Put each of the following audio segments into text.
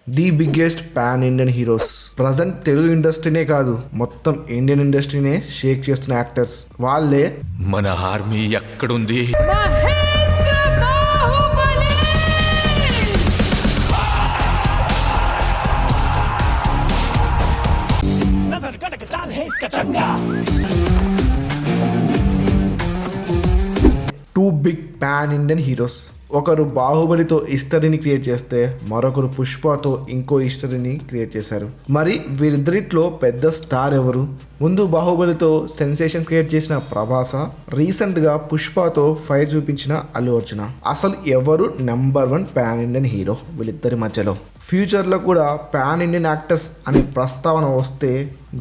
The biggest pan Indian heroes. Present Telugu ఇండస్ట్రీనే కాదు, మొత్తం ఇండియన్ ఇండస్ట్రీనే షేక్ చేస్తున్న యాక్టర్స్ వాళ్ళే. మన ఆర్మీ ఎక్కడుంది? Two big pan Indian heroes. ఒకరు బాహుబలితో హిస్టరీని క్రియేట్ చేస్తే మరొకరు పుష్పతో ఇంకో హిస్టరీని క్రియేట్ చేశారు. మరి వీరిద్దరిట్లో పెద్ద స్టార్ ఎవరు? ముందు బాహుబలితో సెన్సేషన్ క్రియేట్ చేసిన ప్రభాస, రీసెంట్గా పుష్పతో ఫైట్ చూపించిన అల్లు అర్జున. అసలు ఎవరు నెంబర్ 1 పాన్ ఇండియన్ హీరో వీళ్ళిద్దరి మధ్యలో? ఫ్యూచర్లో కూడా పాన్ ఇండియన్ యాక్టర్స్ అనే ప్రస్తావన వస్తే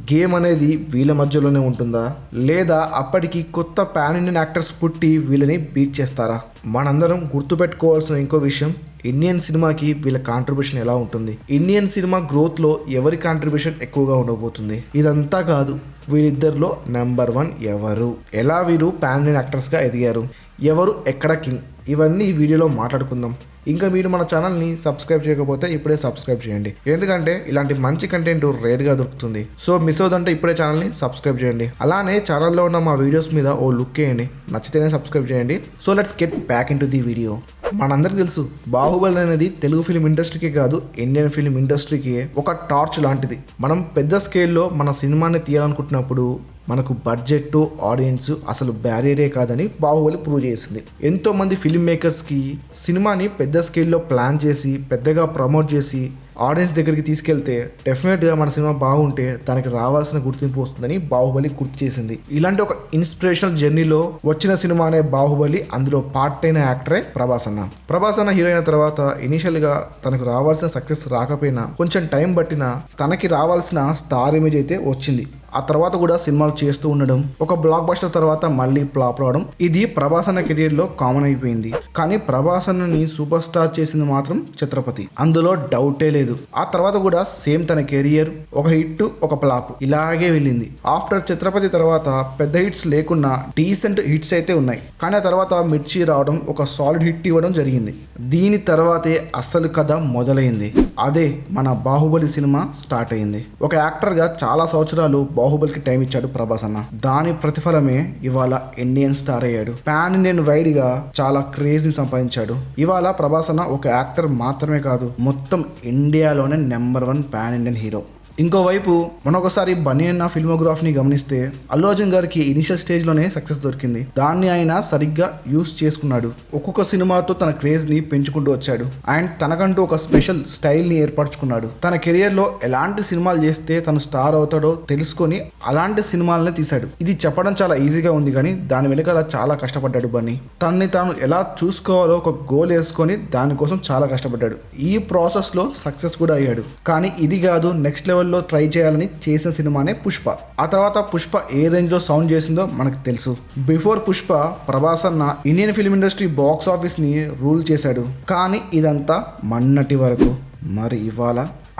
గేమ్ అనేది వీళ్ళ మధ్యలోనే ఉంటుందా, లేదా అప్పటికి కొత్త పాన్ ఇండియన్ యాక్టర్స్ పుట్టి వీళ్ళని బీట్ చేస్తారా? మనందరం గుర్తుపెట్టుకోవాల్సిన ఇంకో విషయం, ఇండియన్ సినిమాకి వీళ్ళ కాంట్రిబ్యూషన్ ఎలా ఉంటుంది, ఇండియన్ సినిమా గ్రోత్లో ఎవరి కాంట్రిబ్యూషన్ ఎక్కువగా ఉండబోతుంది. ఇదంతా కాదు, వీళ్ళిద్దరిలో నెంబర్ 1 ఎవరు, ఎలా వీరు పాన్ ఇండియన్ యాక్టర్స్గా ఎదిగారు, ఎవరు ఎక్కడ కింగ్, ఇవన్నీ ఈ వీడియోలో మాట్లాడుకుందాం. ఇంకా మీరు మన ఛానల్ని సబ్స్క్రైబ్ చేయకపోతే ఇప్పుడే సబ్స్క్రైబ్ చేయండి, ఎందుకంటే ఇలాంటి మంచి కంటెంట్ రేర్గా దొరుకుతుంది. సో మిస్ అవుతుంటే ఇప్పుడే ఛానల్ని సబ్స్క్రైబ్ చేయండి. అలానే ఛానల్లో ఉన్న మా వీడియోస్ మీద ఓ లుక్ వేయండి, నచ్చితేనే సబ్స్క్రైబ్ చేయండి. So let's get back in to the video. మనందరికీ తెలుసు, బాహుబలి అనేది తెలుగు ఫిలిం ఇండస్ట్రీకి కాదు, ఇండియన్ ఫిలిం ఇండస్ట్రీకి ఒక టార్చ్ లాంటిది. మనం పెద్ద స్కేల్లో మన సినిమాని తీయాలనుకుంటున్నప్పుడు మనకు బడ్జెట్, ఆడియన్స్ అసలు బ్యారియరే కాదని బాహుబలి ప్రూవ్ చేసింది. ఎంతోమంది ఫిల్మ్ మేకర్స్కి సినిమాని పెద్ద స్కేల్లో ప్లాన్ చేసి పెద్దగా ప్రమోట్ చేసి ఆడియన్స్ దగ్గరికి తీసుకెళ్తే డెఫినెట్గా మన సినిమా బాగుంటే దానికి రావాల్సిన గుర్తింపు వస్తుందని బాహుబలి గుర్తు చేసింది. ఇలాంటి ఒక ఇన్స్పిరేషనల్ జర్నీలో వచ్చిన సినిమానే బాహుబలి. అందులో పార్ట్ అయిన యాక్టరే ప్రభాస్ అన్న. ప్రభాస్ అన్న హీరో అయిన తర్వాత ఇనిషియల్గా తనకు రావాల్సిన సక్సెస్ రాకపోయినా, కొంచెం టైం పట్టినా తనకి రావాల్సిన స్టార్ ఇమేజ్ అయితే వచ్చింది. ఆ తర్వాత కూడా సినిమాలు చేస్తూ ఉండడం, ఒక బ్లాక్ బస్టర్ తర్వాత మళ్ళీ ఫ్లాప్ రావడం, ఇది ప్రభాస్ అన్న కెరియర్లో కామన్ అయిపోయింది. కానీ ప్రభాస్ అన్నని సూపర్ స్టార్ చేసింది మాత్రం ఛత్రపతి, అందులో డౌటే లేదు. ఆ తర్వాత కూడా సేమ్ తన కెరియర్ ఒక హిట్ ఒక ఫ్లాప్ ఇలాగే వెళ్ళింది. ఆఫ్టర్ ఛత్రపతి తర్వాత పెద్ద హిట్స్ లేకున్నా డీసెంట్ హిట్స్ అయితే ఉన్నాయి. కానీ ఆ తర్వాత మిర్చి రావడం, ఒక సాలిడ్ హిట్ ఇవ్వడం జరిగింది. దీని తర్వాతే అసలు కథ మొదలైంది. అదే మన బాహుబలి సినిమా స్టార్ట్ అయింది. ఒక యాక్టర్గా చాలా సంవత్సరాలు బాహుబలికి టైం ఇచ్చాడు ప్రభాస్ అన్న. దాని ప్రతిఫలమే ఇవాళ ఇండియన్ స్టార్ అయ్యాడు. పాన్ ఇండియన్ వైడ్ గా చాలా క్రేజ్ ని సంపాదించాడు. ఇవాళ ప్రభాస్ అన్న ఒక యాక్టర్ మాత్రమే కాదు, మొత్తం ఇండియాలోనే నెంబర్ 1 పాన్ ఇండియన్ హీరో. ఇంకోవైపు మనం ఒకసారి బన్నీ అన్న ఫిల్మోగ్రాఫీని గమనిస్తే అల్లు అర్జున్ గారికి ఇనిషియల్ స్టేజ్లోనే సక్సెస్ దొరికింది. దాన్ని ఆయన సరిగ్గా యూస్ చేసుకున్నాడు. ఒక్కొక్క సినిమాతో తన క్రేజ్ని పెంచుకుంటూ వచ్చాడు అండ్ తనకంటూ ఒక స్పెషల్ స్టైల్ని ఏర్పరచుకున్నాడు. తన కెరియర్లో ఎలాంటి సినిమాలు చేస్తే తను స్టార్ అవుతాడో తెలుసుకొని అలాంటి సినిమాలనే తీశాడు. ఇది చెప్పడం చాలా ఈజీగా ఉంది, కానీ దాని వెనకాల చాలా కష్టపడ్డాడు బన్నీ. తనని తాను ఎలా చూసుకోవాలో ఒక గోల్ వేసుకొని దానికోసం చాలా కష్టపడ్డాడు. ఈ ప్రాసెస్లో సక్సెస్ కూడా అయ్యాడు. కానీ ఇది కాదు, నెక్స్ట్ లెవెల్ లో ట్రై చేయాలని చేసిన సినిమానే పుష్ప. ఆ తర్వాత పుష్ప ఏ రేంజ్ లో సౌండ్ చేసిందో మనకు తెలుసు. బిఫోర్ పుష్ప ప్రభాస్ అన్న Indian film industry box office ని రూల్ చేశాడు. కానీ ఇదంతా మొన్నటి వరకు. మరి ఇవాళ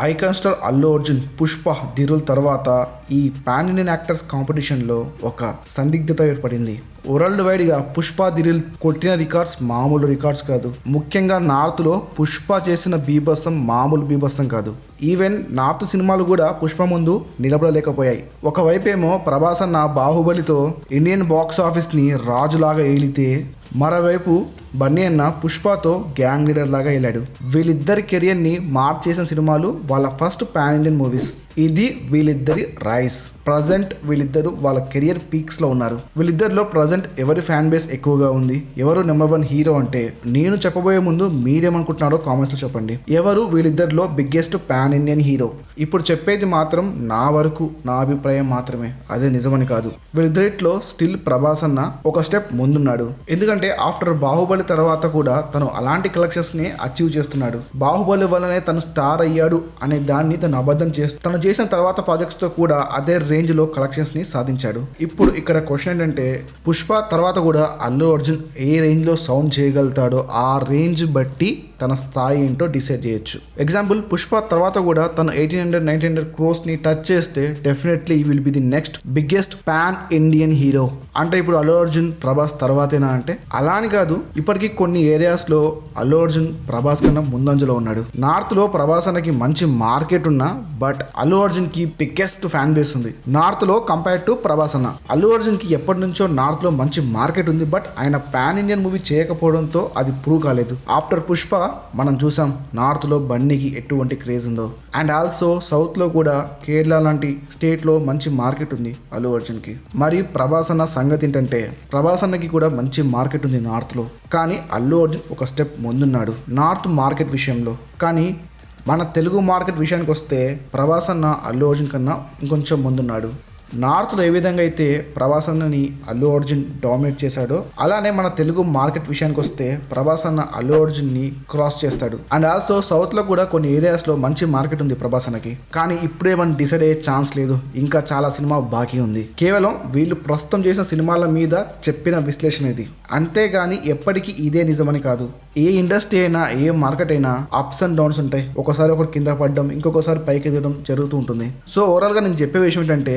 ఐకాన్ స్టార్ అల్లు అర్జున్ పుష్ప ధీరుల తర్వాత ఈ పాన్ ఇండియన్ యాక్టర్స్ కాంపిటీషన్లో ఒక సందిగ్ధత ఏర్పడింది. వరల్డ్ వైడ్గా పుష్ప ధీరుల్ కొట్టిన రికార్డ్స్ మామూలు రికార్డ్స్ కాదు. ముఖ్యంగా నార్త్లో పుష్ప చేసిన బీభత్సం మామూలు బీభత్సం కాదు. ఈవెన్ నార్త్ సినిమాలు కూడా పుష్ప ముందు నిలబడలేకపోయాయి. ఒకవైపేమో ప్రభాస్ అన్న బాహుబలితో ఇండియన్ బాక్స్ ఆఫీస్ని రాజులాగా ఏలితే, మరోవైపు బన్నీ అన్న పుష్పతో గ్యాంగ్ లీడర్ లాగా వెళ్ళాడు. వీళ్ళిద్దరి కెరియర్ని మార్చేసిన సినిమాలు వాళ్ళ ఫస్ట్ పాన్ ఇండియన్ మూవీస్. ఇది వీళ్ళిద్దరి రైస్. ప్రజెంట్ వీళ్ళిద్దరు వాళ్ళ కెరియర్ పీక్స్లో ఉన్నారు. వీళ్ళిద్దరిలో ప్రజెంట్ ఎవరి ఫ్యాన్ బేస్ ఎక్కువగా ఉంది, ఎవరు నెంబర్ 1 హీరో అంటే నేను చెప్పబోయే ముందు మీరేమనుకుంటున్నారో కామెంట్స్లో చెప్పండి. ఎవరు వీళ్ళిద్దరిలో బిగ్గెస్ట్ పాన్ ఇండియన్ హీరో? ఇప్పుడు చెప్పేది మాత్రం నా వరకు నా అభిప్రాయం మాత్రమే, అదే నిజమని కాదు. వీళ్ళిద్దరిలో స్టిల్ ప్రభాస్ అన్న ఒక స్టెప్ ముందున్నాడు. ఎందుకంటే ఆఫ్టర్ బాహుబలి తర్వాత కూడా తను అలాంటి కలెక్షన్స్ ని అచీవ్ చేస్తున్నాడు. బాహుబలి వల్లనే తను స్టార్ అయ్యాడు అనే దాన్ని తను అబద్ధం చేస్తూ తను చేసిన తర్వాత ప్రాజెక్ట్స్ తో కూడా అదే రేంజ్ లో కలెక్షన్స్ ని సాధించాడు. ఇప్పుడు ఇక్కడ క్వశ్చన్ ఏంటంటే, పుష్ప తర్వాత కూడా అల్లు అర్జున్ ఏ రేంజ్ లో సౌండ్ చేయగలుగుతాడో ఆ రేంజ్ బట్టి తన స్థాయి ఏంటో డిసైడ్ చేయొచ్చు. ఎగ్జాంపుల్, పుష్ప తర్వాత కూడా తను 1800-1900 crores ని టచ్ చేస్తే definitely will be the next biggest pan Indian hero. అంటే ఇప్పుడు అల్లు అర్జున్ ప్రభాస్ తర్వాతేనా అంటే అలా అని కాదు, ఇప్పటికీ కొన్ని ఏరియాస్లో అల్లు అర్జున్ ప్రభాస్ కన్నా ముందంజలో ఉన్నాడు. నార్త్లో ప్రభాస్ అన్నకి మంచి మార్కెట్ ఉన్నా బట్ అల్లు అర్జున్కి బిగ్గెస్ట్ ఫ్యాన్ బేస్ ఉంది నార్త్లో కంపేర్ టు ప్రభాస్ అన్న. అల్లు అర్జున్కి ఎప్పటి నుంచో నార్త్లో మంచి మార్కెట్ ఉంది బట్ ఆయన పాన్ ఇండియన్ మూవీ చేయకపోవడంతో అది ప్రూవ్ కాలేదు. ఆఫ్టర్ పుష్ప మనం చూసాం నార్త్లో బన్నీకి ఎటువంటి క్రేజ్ ఉందో. అండ్ ఆల్సో సౌత్లో కూడా కేరళ లాంటి స్టేట్లో మంచి మార్కెట్ ఉంది అల్లు అర్జున్కి. మరి ప్రభాస్ అన్న సంగతి ఏంటంటే ప్రభాస్ అన్నకి కూడా మంచి మార్కెట్ ఉంది నార్త్లో, కానీ అల్లు అర్జున్ ఒక స్టెప్ ముందున్నాడు నార్త్ మార్కెట్ విషయంలో. కానీ మన తెలుగు మార్కెట్ విషయానికి వస్తే ప్రభాస్ అన్న అల్లు అర్జున్ కన్నా ఇంకొంచెం ముందున్నాడు. నార్త్లో ఏ విధంగా అయితే ప్రభాస్ అన్నని అల్లు అర్జున్ డామినేట్ చేశాడో అలానే మన తెలుగు మార్కెట్ విషయానికి వస్తే ప్రభాస్ అన్న అల్లు అర్జున్ని క్రాస్ చేస్తాడు. అండ్ ఆల్సో సౌత్లో కూడా కొన్ని ఏరియాస్లో మంచి మార్కెట్ ఉంది ప్రభాస్ అన్నకి, కానీ ఇప్పుడే మనం డిసైడ్ అయ్యే ఛాన్స్ లేదు. ఇంకా చాలా సినిమా బాకీ ఉంది. కేవలం వీళ్ళు ప్రస్తుతం చేసిన సినిమాల మీద చెప్పిన విశ్లేషణ ఇది, అంతేగాని ఎప్పటికీ ఇదే నిజమని కాదు. ఏ ఇండస్ట్రీ అయినా ఏ మార్కెట్ అయినా అప్స్ అండ్ డౌన్స్ ఉంటాయి. ఒకసారి ఒకరు కింద పడడం, ఇంకొకసారి పైకి ఎదగడం జరుగుతూ ఉంటుంది. సో ఓవరాల్గా నేను చెప్పే విషయం ఏంటంటే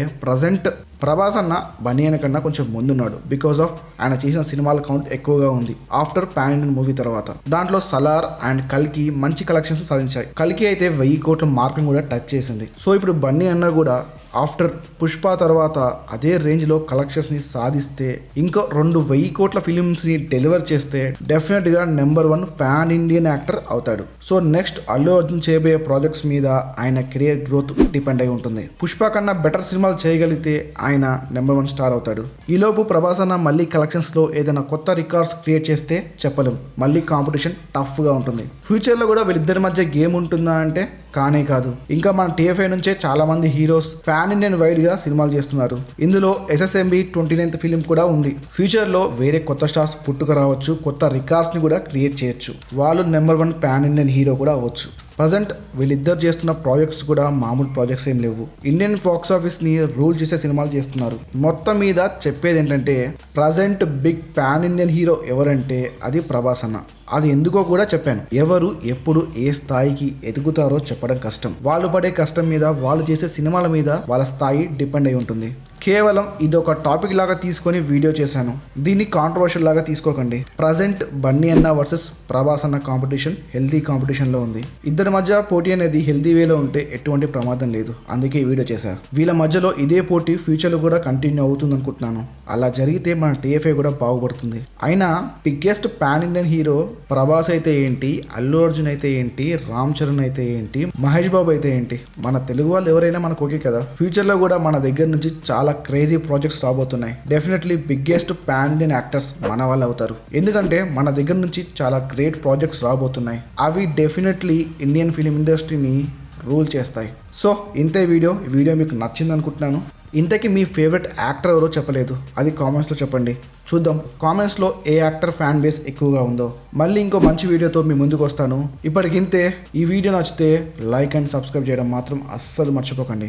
ప్రభాస్ అన్న బన్నీ అన్న కన్నా కొంచెం ముందున్నాడు బికాస్ ఆఫ్ ఆయన చేసిన సినిమాల కౌంట్ ఎక్కువగా ఉంది ఆఫ్టర్ పాన్ ఇండియన్ మూవీ తర్వాత. దాంట్లో సలార్ అండ్ కల్కి మంచి కలెక్షన్స్ సాధించాయి. కల్కి అయితే 1000 కోట్ల మార్కును కూడా టచ్ చేసింది. సో ఇప్పుడు బన్నీ అన్న కూడా ఆఫ్టర్ పుష్ప తర్వాత అదే రేంజ్లో కలెక్షన్స్ని సాధిస్తే ఇంకో 2000 కోట్ల ఫిలిమ్స్ని డెలివర్ చేస్తే డెఫినెట్గా నెంబర్ 1 పాన్ ఇండియన్ యాక్టర్ అవుతాడు. సో నెక్స్ట్ అల్లు అర్జున్ చేయబోయే ప్రాజెక్ట్స్ మీద ఆయన కెరియర్ గ్రోత్ డిపెండ్ అయి ఉంటుంది. పుష్ప కన్నా బెటర్ సినిమాలు చేయగలిగితే ఆయన నెంబర్ 1 స్టార్ అవుతాడు. ఈలోపు ప్రభాస్ అన్న మళ్ళీ కలెక్షన్స్లో ఏదైనా కొత్త రికార్డ్స్ క్రియేట్ చేస్తే చెప్పలేం, మళ్ళీ కాంపిటీషన్ టఫ్గా ఉంటుంది. ఫ్యూచర్లో కూడా వీళ్ళిద్దరి మధ్య గేమ్ ఉంటుందా అంటే కానే కాదు. ఇంకా మన TFI నుంచే చాలా మంది హీరోస్ పాన్ ఇండియన్ వైడ్ గా సినిమాలు చేస్తున్నారు. ఇందులో SSMB 29th ఫిలిం కూడా ఉంది. ఫ్యూచర్ లో వేరే కొత్త స్టార్స్ పుట్టుక రావచ్చు, కొత్త రికార్డ్స్ ని కూడా క్రియేట్ చేయొచ్చు. వాళ్ళు నెంబర్ 1 పాన్ ఇండియన్ హీరో కూడా అవ్వచ్చు. ప్రజెంట్ వీళ్ళిద్దరు చేస్తున్న ప్రాజెక్ట్స్ కూడా మామూలు ప్రాజెక్ట్స్ ఏం లేవు. ఇండియన్ బాక్స్ ఆఫీస్ ని రూల్ చేసే సినిమాలు చేస్తున్నారు. మొత్తం మీద చెప్పేది ఏంటంటే present big pan Indian hero ఎవరంటే అది ప్రభాస్ అన్న. అది ఎందుకో కూడా చెప్పాను. ఎవరు ఎప్పుడు ఏ స్థాయికి ఎదుగుతారో చెప్పడం కష్టం. వాళ్ళు పడే కష్టం మీద, వాళ్ళు చేసే సినిమాల మీద వాళ్ళ స్థాయి డిపెండ్ అయి ఉంటుంది. కేవలం ఇది ఒక టాపిక్ లాగా తీసుకొని వీడియో చేశాను. దీన్ని కాంట్రవర్షియల్ లాగా తీసుకోకండి. ప్రజెంట్ బన్నీ అన్న వర్సెస్ ప్రభాస్ అన్న కాంపిటీషన్ హెల్తీ కాంపిటీషన్లో ఉంది. ఇద్దరి మధ్య పోటీ అనేది హెల్తీ వేలో ఉంటే ఎటువంటి ప్రమాదం లేదు. అందుకే ఈ వీడియో చేశాను. వీళ్ళ మధ్యలో ఇదే పోటీ ఫ్యూచర్లో కూడా కంటిన్యూ అవుతుంది అనుకుంటున్నాను. అలా జరిగితే మన TFI కూడా బాగుపడుతుంది. అయినా biggest pan Indian hero Prabhas అయితే ఏంటి, అల్లు అర్జున్ అయితే ఏంటి, రామ్ చరణ్ అయితే ఏంటి, మహేష్ బాబు అయితే ఏంటి, మన తెలుగు వాళ్ళు ఎవరైనా మనకు ఓకే కదా. ఫ్యూచర్లో కూడా మన దగ్గర నుంచి చాలా క్రేజీ ప్రాజెక్ట్స్ రాబోతున్నాయి. Definitely biggest pan Indian actors మన వాళ్ళు అవుతారు. ఎందుకంటే మన దగ్గర నుంచి చాలా గ్రేట్ ప్రాజెక్ట్స్ రాబోతున్నాయి. అవి డెఫినెట్లీ ఇండియన్ ఫిలిం ఇండస్ట్రీని రూల్ చేస్తాయి. సో ఇంతే వీడియో మీకు నచ్చింది అనుకుంటున్నాను. ఇంతకీ మీ ఫేవరెట్ యాక్టర్ ఎవరో చెప్పలేదు, అది కామెంట్స్లో చెప్పండి. చూద్దాం కామెంట్స్లో ఏ యాక్టర్ ఫ్యాన్ బేస్ ఎక్కువగా ఉందో. మళ్ళీ ఇంకో మంచి వీడియోతో మీ ముందుకు వస్తాను. ఇప్పటికింతే. ఈ వీడియో నచ్చితే లైక్ అండ్ సబ్స్క్రైబ్ చేయడం మాత్రం అస్సలు మర్చిపోకండి.